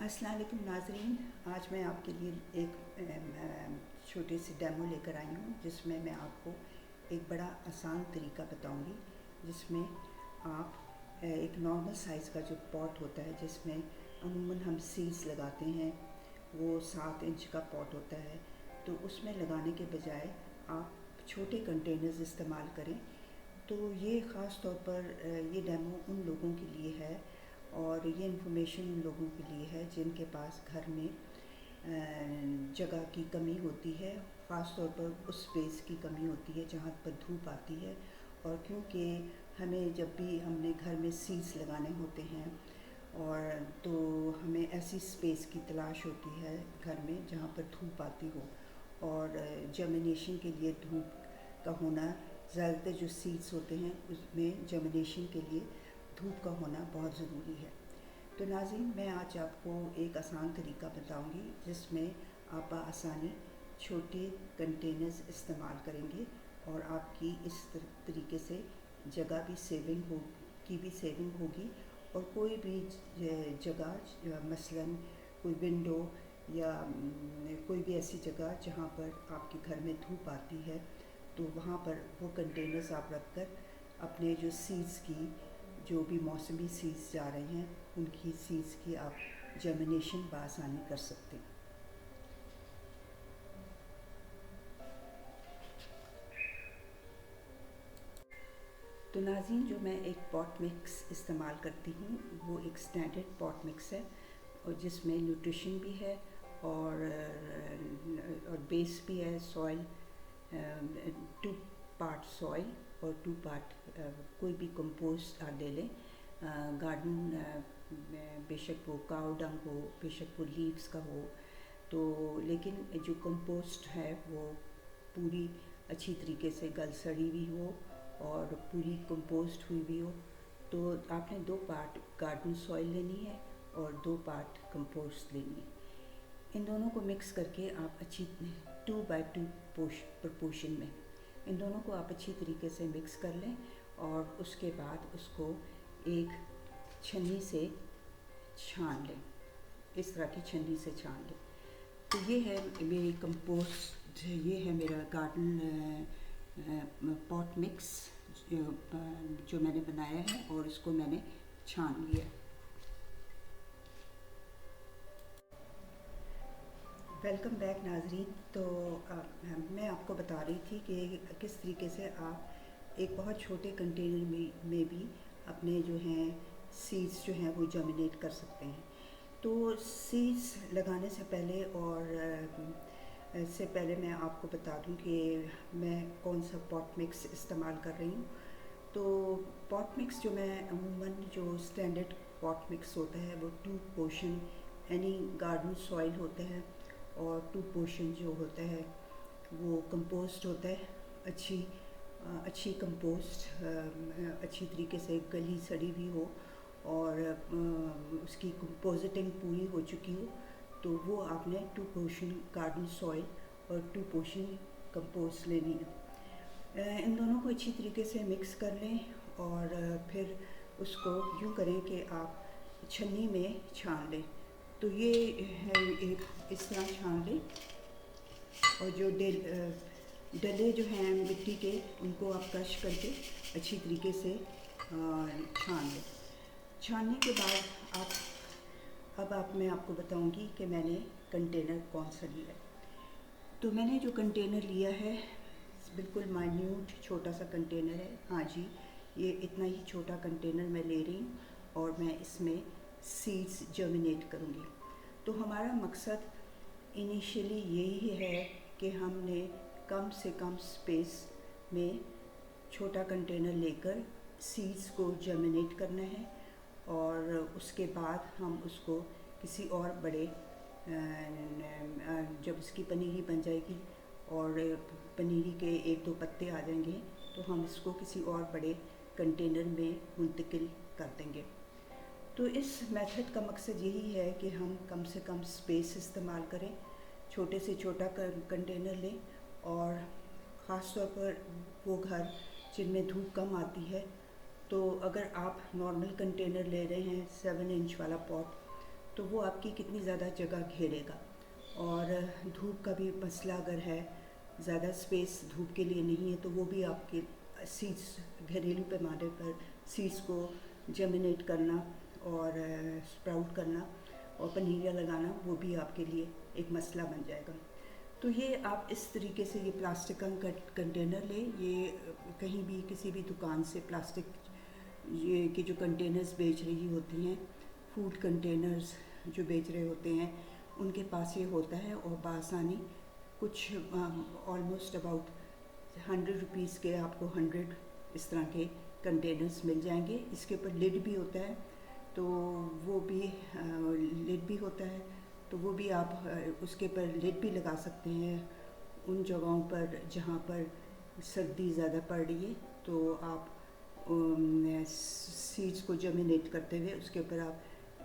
अस्सलाम वालेकुम नाज़रीन। आज मैं आपके लिए एक छोटे से डेमो लेकर आई हूँ जिसमें मैं आपको एक बड़ा आसान तरीका बताऊँगी जिसमें आप एक नॉर्मल साइज़ का जो पॉट होता है जिसमें अमूमन हम सीड्स लगाते हैं, वो 7 इंच का पॉट होता है। तो उसमें लगाने के बजाय आप छोटे कंटेनर्स इस्तेमाल करें। तो ये ख़ास तौर पर ये डेमो उन लोगों के लिए है और ये इन्फॉर्मेशन उन लोगों के लिए है जिनके पास घर में जगह की कमी होती है, ख़ास तौर पर उस स्पेस की कमी होती है जहाँ पर धूप आती है। और क्योंकि हमें जब भी हमने घर में सीड्स लगाने होते हैं और तो हमें ऐसी स्पेस की तलाश होती है घर में जहाँ पर धूप आती हो और जर्मिनेशन के लिए धूप का होना, ज़्यादातर जो सीड्स होते हैं उसमें जर्मिनेशन के लिए धूप का होना बहुत ज़रूरी है। तो नाज़रीन, मैं आज आपको एक आसान तरीका बताऊंगी जिसमें आप आसानी छोटे कंटेनर्स इस्तेमाल करेंगे और आपकी इस तरीके से जगह भी सेविंग होगी और कोई भी जगह मसलन कोई विंडो या कोई भी ऐसी जगह जहाँ पर आपके घर में धूप आती है तो वहाँ पर वो कंटेनर्स आप रखकर अपने जो सीड्स की, जो भी मौसमी सीड्स जा रहे हैं उनकी सीड्स की आप जर्मिनेशन बआसानी कर सकते हैं। तो नाज़रीन, जो मैं एक पॉट मिक्स इस्तेमाल करती हूँ वो एक स्टैंडर्ड पॉट मिक्स है और जिसमें न्यूट्रिशन भी है और बेस भी है, सॉइल 2 पार्ट सॉइल और 2 पार्ट कोई भी कंपोस्ट आप ले लें, गार्डन बेशक वो काऊ डंग हो, बेशक वो लीव्स का हो, तो लेकिन जो कंपोस्ट है वो पूरी अच्छी तरीके से गल सड़ी हुई हो और पूरी कंपोस्ट हुई भी हो। तो आपने 2 पार्ट गार्डन सॉइल लेनी है और 2 पार्ट कंपोस्ट लेनी है। इन दोनों को मिक्स करके आप अच्छी 2:2 प्रपोर्शन में इन दोनों को आप अच्छी तरीके से मिक्स कर लें और उसके बाद उसको एक छन्नी से छान लें, इस तरह की छन्नी से छान लें। तो ये है मेरी कंपोस्ट, ये है मेरा गार्डन पॉट मिक्स जो मैंने बनाया है और इसको मैंने छान लिया। वेलकम बैक नाज़रीन। तो मैं आपको बता रही थी कि किस तरीके से आप एक बहुत छोटे कंटेनर में भी अपने जो हैं सीड्स जो हैं वो जर्मिनेट कर सकते हैं। तो सीड्स लगाने से पहले और इससे पहले मैं आपको बता दूं कि मैं कौन सा पॉट मिक्स इस्तेमाल कर रही हूँ। तो पॉट मिक्स जो मैं अमूमन जो स्टैंडर्ड पॉट मिक्स होता है वो 2 पोर्शन एनी गार्डन सॉइल होता है और 2 पोर्शन जो होता है वो कंपोस्ट होता है, अच्छी कंपोस्ट, अच्छी तरीके से गली सड़ी भी हो और उसकी कंपोजिटिंग पूरी हो चुकी हो, तो वो आपने 2 पोर्शन गार्डन सॉइल और 2 पोर्शन कंपोस्ट लेनी है। इन दोनों को अच्छी तरीके से मिक्स कर लें और फिर उसको यूँ करें कि आप छन्नी में छान लें। तो ये है, एक इस तरह छान लें और जो डले जो हैं मिट्टी के उनको आप क्रश करके अच्छी तरीके से छान लें। छानने के बाद मैं आपको बताऊंगी कि मैंने कंटेनर कौन सा लिया है। तो मैंने जो कंटेनर लिया है बिल्कुल माइन्यूट छोटा सा कंटेनर है। हाँ जी, ये इतना ही छोटा कंटेनर मैं ले रही हूँ और मैं इसमें सीड्स जर्मिनेट करूँगी। तो हमारा मकसद इनिशियली यही है कि हमने कम से कम स्पेस में छोटा कंटेनर लेकर सीड्स को जर्मिनेट करना है और उसके बाद हम उसको किसी और बड़े, जब इसकी पनीरी बन जाएगी और पनीरी के 1-2 पत्ते आ जाएंगे तो हम इसको किसी और बड़े कंटेनर में मुंतकिल कर देंगे। तो इस मेथड का मकसद यही है कि हम कम से कम स्पेस इस्तेमाल करें, छोटे से छोटा कंटेनर लें और ख़ास तौर पर वो घर जिनमें धूप कम आती है। तो अगर आप नॉर्मल कंटेनर ले रहे हैं 7 इंच वाला पॉट तो वो आपकी कितनी ज़्यादा जगह घेरेगा। और धूप का भी मसला अगर है, ज़्यादा स्पेस धूप के लिए नहीं है, तो वो भी आपके सीड्स, घरेलू पैमाने पर सीड्स को जर्मिनेट करना और स्प्राउट करना और पनीरियाँ लगाना, वो भी आपके लिए एक मसला बन जाएगा। तो ये आप इस तरीके से ये प्लास्टिक का कंटेनर लें। ये कहीं भी किसी भी दुकान से प्लास्टिक ये कि जो कंटेनर्स बेच रही होती हैं, फूड कंटेनर्स जो बेच रहे होते हैं, उनके पास ये होता है और बासानी कुछ ऑलमोस्ट अबाउट 100 रुपीज़ के आपको 100 इस तरह के कंटेनर्स मिल जाएंगे। इसके ऊपर लिड भी होता है, तो वो भी लिड भी होता है, तो वो भी आप उसके ऊपर लिड भी लगा सकते हैं उन जगहों पर जहाँ पर सर्दी ज़्यादा पड़ रही है। तो आप सीड्स को जर्मिनेट करते हुए उसके ऊपर आप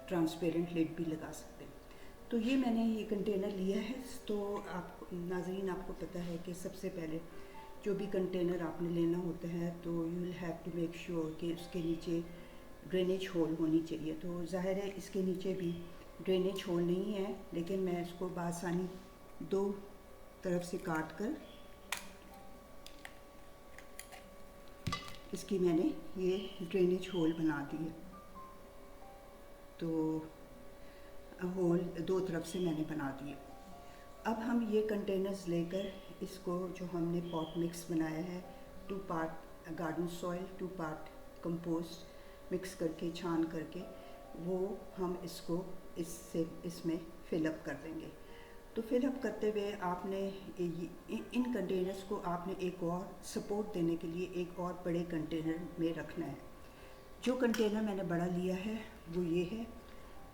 ट्रांसपेरेंट लिड भी लगा सकते हैं। तो ये मैंने ये कंटेनर लिया है। तो आप नाज़रीन, आपको पता है कि सबसे पहले जो भी कंटेनर आपने लेना होता है, तो you will have to make sure कि उसके नीचे ड्रेनेज होल होनी चाहिए। तो जाहिर है इसके नीचे भी ड्रेनेज होल नहीं है, लेकिन मैं इसको बासानी दो तरफ से काट कर इसकी मैंने ये ड्रेनेज होल बना दी है। तो होल दो तरफ से मैंने बना दिए। अब हम ये कंटेनर्स लेकर इसको जो हमने पॉट मिक्स बनाया है, 2 part garden soil 2 part compost mix करके छान करके, वो हम इसको इसमें फिलअप कर देंगे। तो फिलअप करते हुए आपने इन कंटेनर्स को आपने एक और सपोर्ट देने के लिए एक और बड़े कंटेनर में रखना है। जो कंटेनर मैंने बड़ा लिया है वो ये है।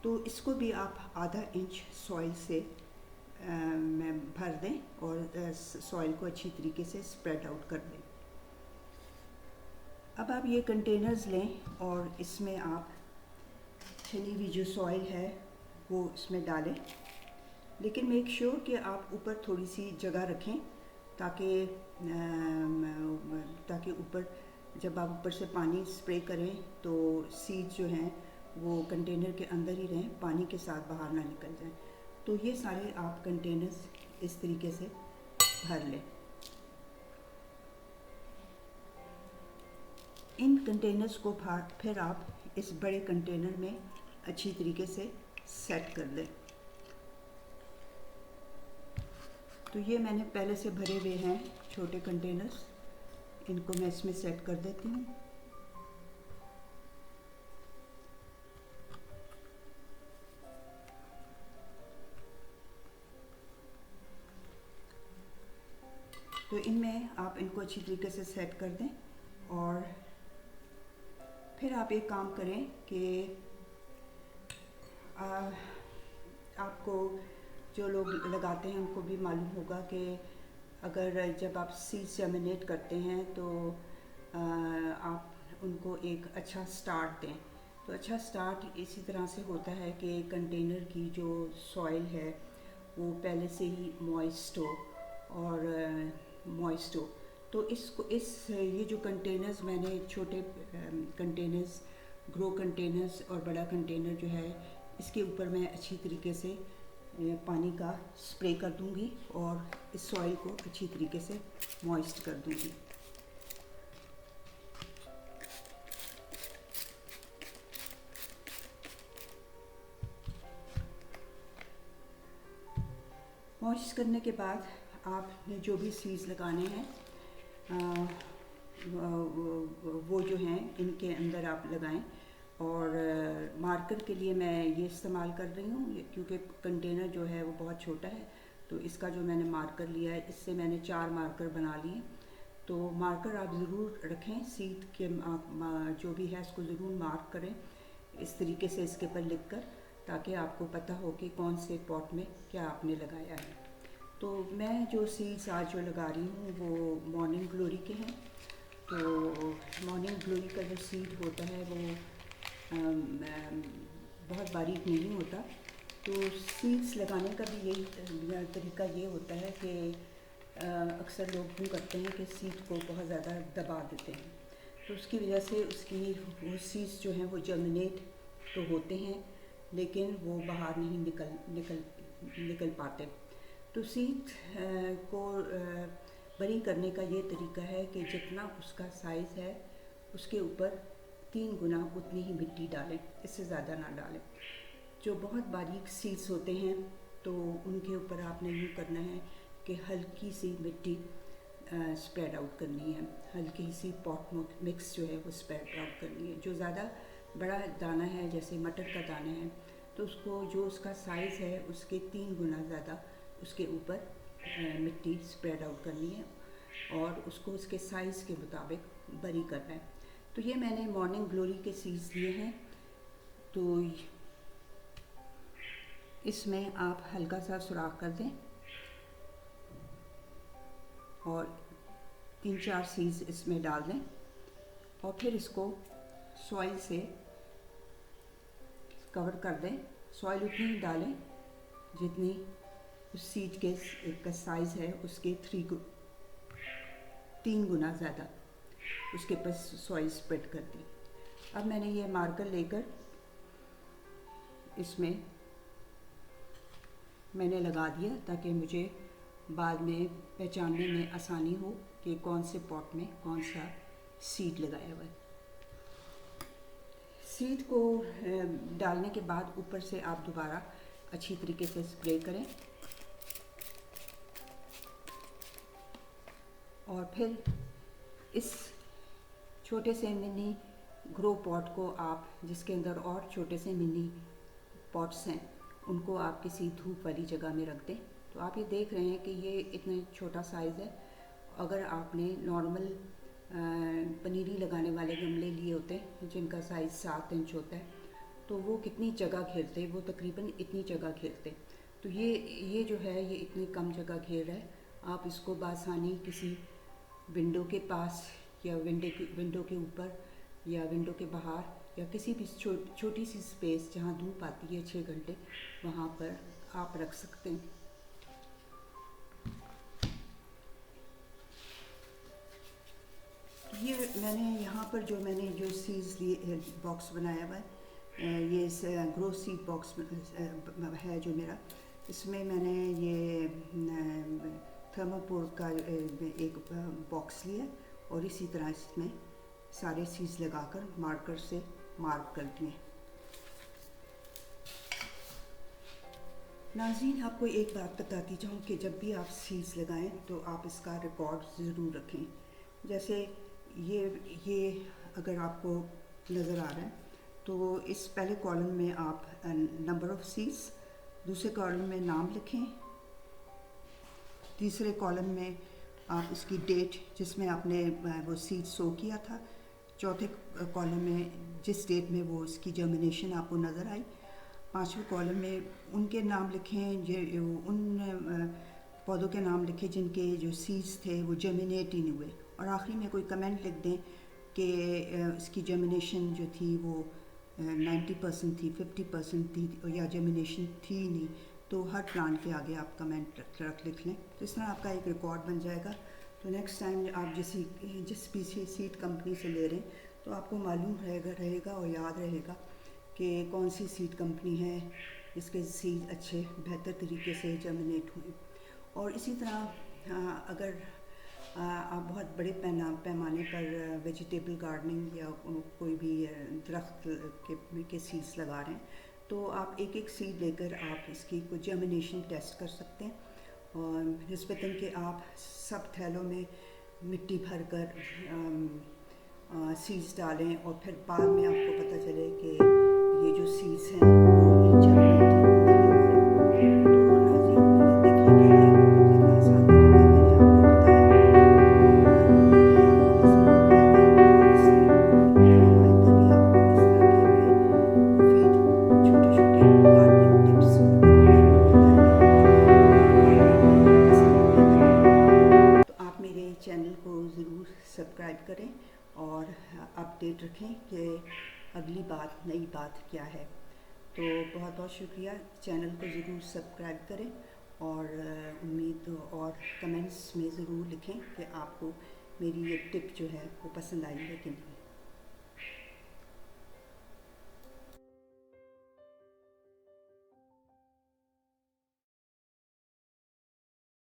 तो इसको भी आप आधा इंच सॉइल से भर दें और सॉइल को अच्छी तरीके से स्प्रेड आउट कर दें। अब आप ये कंटेनर्स लें और इसमें आप छनी हुई जो सॉइल है वो इसमें डालें, लेकिन मेक श्योर कि आप ऊपर थोड़ी सी जगह रखें ताकि ऊपर जब आप ऊपर से पानी स्प्रे करें तो सीड जो हैं वो कंटेनर के अंदर ही रहें, पानी के साथ बाहर ना निकल जाएं। तो ये सारे आप कंटेनर्स इस तरीके से भर लें। इन कंटेनर्स को फिर आप इस बड़े कंटेनर में अच्छी तरीके से सेट कर दें। तो ये मैंने पहले से भरे हुए हैं छोटे कंटेनर्स, इनको मैं इसमें सेट कर देती हूँ। तो इनमें आप इनको अच्छी तरीके से सेट कर दें और फिर आप एक काम करें कि आपको जो लोग लगाते हैं उनको भी मालूम होगा कि अगर जब आप सीड्स जर्मिनेट करते हैं तो आप उनको एक अच्छा स्टार्ट दें। तो अच्छा स्टार्ट इसी तरह से होता है कि कंटेनर की जो सॉइल है वो पहले से ही मॉइस्ट हो। तो ये जो कंटेनर्स मैंने छोटे कंटेनर्स, ग्रो कंटेनर्स और बड़ा कंटेनर जो है, इसके ऊपर मैं अच्छी तरीके से पानी का स्प्रे कर दूंगी और इस सॉइल को अच्छी तरीके से मॉइस्ट कर दूंगी। मॉइस्ट करने के बाद आपने जो भी सीड्स लगाने हैं वो जो हैं इनके अंदर आप लगाएं। और मार्कर के लिए मैं ये इस्तेमाल कर रही हूँ क्योंकि कंटेनर जो है वो बहुत छोटा है, तो इसका जो मैंने मार्कर लिया है इससे मैंने 4 मार्कर बना लिए। तो मार्कर आप ज़रूर रखें, सीड के जो भी है इसको ज़रूर मार्क करें इस तरीके से इसके ऊपर लिख कर, ताकि आपको पता हो कि कौन से पॉट में क्या आपने लगाया है। तो मैं जो सीड्स आज जो लगा रही हूँ वो मॉर्निंग ग्लोरी के हैं। तो मॉर्निंग ग्लोरी का जो सीड होता है वो बहुत बारीक नहीं होता। तो सीड्स लगाने का भी यही तरीका ये होता है कि अक्सर लोग यूँ करते हैं कि सीड को बहुत ज़्यादा दबा देते हैं, तो उसकी वजह से उसकी वो सीड्स जो हैं वो जर्मिनेट तो होते हैं लेकिन वो बाहर नहीं निकल पाते। तो सीड को बरी करने का ये तरीका है कि जितना उसका साइज़ है उसके ऊपर 3 गुना उतनी ही मिट्टी डालें, इससे ज़्यादा ना डालें। जो बहुत बारीक सीड्स होते हैं तो उनके ऊपर आपने यूँ करना है कि हल्की सी मिट्टी स्प्रेड आउट करनी है, हल्की सी पॉट मिक्स जो है वो स्प्रेड आउट करनी है। जो ज़्यादा बड़ा दाना है जैसे मटर का दाना है तो उसको जो उसका साइज़ है उसके 3 गुना ज़्यादा उसके ऊपर मिट्टी स्प्रेड आउट करनी है और उसको उसके साइज़ के मुताबिक बरी करना है। तो ये मैंने मॉर्निंग ग्लोरी के सीड्स लिए हैं। तो इसमें आप हल्का सा सुराख कर दें और 3-4 सीड्स इसमें डाल दें और फिर इसको सॉइल से कवर कर दें। सॉइल उतनी ही डालें जितनी उस सीड का साइज़ है उसके 3 गुना ज़्यादा उसके पास सॉइल स्प्रेड कर दी। अब मैंने ये मार्कर लेकर इसमें मैंने लगा दिया ताकि मुझे बाद में पहचानने में आसानी हो कि कौन से पॉट में कौन सा सीड लगाया हुआ है। सीड को डालने के बाद ऊपर से आप दोबारा अच्छी तरीके से स्प्रे करें और फिर इस छोटे से मिनी ग्रो पॉट को आप जिसके अंदर और छोटे से मिनी पॉट्स हैं उनको आप किसी धूप वाली जगह में रख दें। तो आप ये देख रहे हैं कि ये इतना छोटा साइज़ है। अगर आपने नॉर्मल पनीरी लगाने वाले गमले लिए होते हैं जिनका साइज़ 7 इंच होता है तो वो कितनी जगह घेरते, वो तकरीबन इतनी जगह घेरते। तो ये जो है ये इतनी कम जगह घेर रहा है। आप इसको बासानी किसी विंडो के पास या विंडो के ऊपर या विंडो के बाहर या किसी भी छोटी सी स्पेस जहाँ धूप आती है 6 घंटे वहाँ पर आप रख सकते हैं। ये मैंने यहाँ पर मैंने जो सीड्स लिए बॉक्स बनाया हुआ है, ये ग्रो सीड बॉक्स है जो मेरा, इसमें मैंने ये थर्मोकोल का एक बॉक्स लिया और इसी तरह इसमें सारे सीड्स लगाकर मार्कर से मार्क कर दिए। नाज़रीन, आपको एक बात बताती जाऊँ कि जब भी आप सीड्स लगाएं तो आप इसका रिकॉर्ड ज़रूर रखें। जैसे ये अगर आपको नज़र आ रहा है तो इस पहले कॉलम में आप नंबर ऑफ़ सीड्स, दूसरे कॉलम में नाम लिखें, तीसरे कॉलम में आप इसकी डेट जिसमें आपने वो सीड सो किया था, चौथे कॉलम में जिस डेट में वो इसकी जर्मिनेशन आपको नज़र आई, पांचवें कॉलम में उनके नाम लिखें, उन पौधों के नाम लिखें जिनके जो सीड्स थे वो जर्मिनेट ही नहीं हुए, और आखिरी में कोई कमेंट लिख दें कि इसकी जर्मिनेशन जो थी वो 90% थी, 50% थी या जर्मिनेशन थी नहीं। तो हर प्लांट के आगे आप कमेंट लिख लें, तो इस तरह आपका एक रिकॉर्ड बन जाएगा। तो नेक्स्ट टाइम आप जिस भी सीड कंपनी से ले रहे हैं तो आपको मालूम रहेगा और याद रहेगा कि कौन सी सीड कंपनी है जिसके सीड अच्छे बेहतर तरीके से जर्मिनेट हुए। और इसी तरह अगर आप बहुत बड़े पैमाने पर वेजिटेबल गार्डनिंग या कोई भी दरख्त के सीड्स लगा रहे हैं तो आप एक सीड लेकर आप इसकी कोई जर्मिनेशन टेस्ट कर सकते हैं, और निस्बतन कि आप सब थैलों में मिट्टी भर कर सीड्स डालें और फिर बाद में आपको पता चले कि ये जो सीड्स हैं वो जर्मिनेट चैनल को ज़रूर सब्सक्राइब करें और अपडेट रखें कि अगली बात नई बात क्या है। तो बहुत बहुत शुक्रिया, चैनल को ज़रूर सब्सक्राइब करें और उम्मीद और कमेंट्स में ज़रूर लिखें कि आपको मेरी ये टिप जो है वो पसंद आई है कि नहीं।